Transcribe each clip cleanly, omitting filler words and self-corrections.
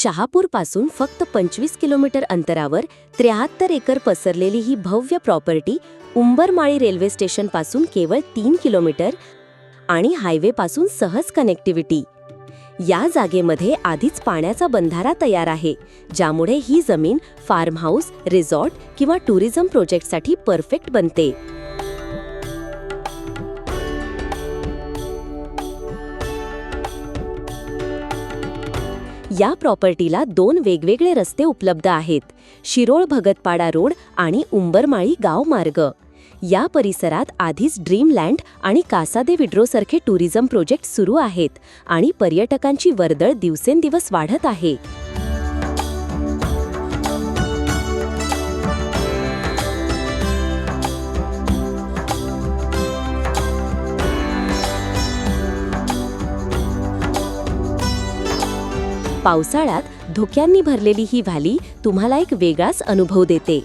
शहापूरपासून फक्त 25 किलोमीटर अंतरावर 73 एकर पसरलेली ही भव्य प्रॉपर्टी उंबरमाळी रेल्वे स्टेशनपासून केवळ 3 किलोमीटर आणि हायवेपासून सहज कनेक्टिव्हिटी. या जागेमध्ये आधीच पाण्याचा बंधारा तयार आहे, ज्यामुळे ही जमीन फार्म हाऊस, रिसॉर्ट किंवा टुरिझम प्रोजेक्टसाठी परफेक्ट बनते. या प्रॉपर्टीला 2 वेगवेगळे रस्ते उपलब्ध आहेत, शिरोळ भगतपाडा रोड आणि उंबरमाळी गाव मार्ग. या परिसरात आधीच ड्रीमलँड आणि कासादे विड्रोसारखे टुरिझम प्रोजेक्ट सुरू आहेत आणि पर्यटकांची वर्दळ दिवसेंदिवस वाढत आहे. पावसाळ्यात धुक्यांनी भरलेली ही व्हॅली तुम्हाला एक वेगळाच अनुभव देते.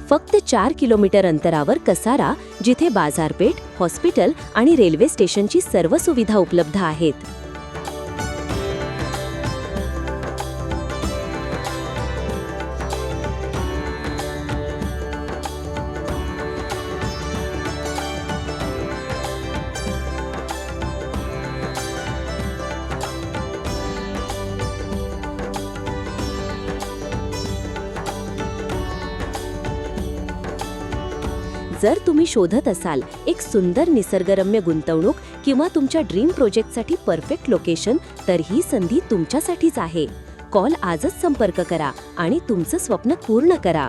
फक्त 4 किलोमीटर अंतरावर कसारा, जिथे बाजारपेठ, हॉस्पिटल आणि रेल्वे स्टेशनची सर्व सुविधा उपलब्ध आहेत. जर तुम्ही शोधत असाल एक सुंदर निसर्गरम्य गुंतवणूक किंवा तुमच्या ड्रीम प्रोजेक्टसाठी परफेक्ट लोकेशन, तर ही संधी तुमच्यासाठीच आहे. आजच संपर्क करा आणि तुमचं स्वप्न पूर्ण करा.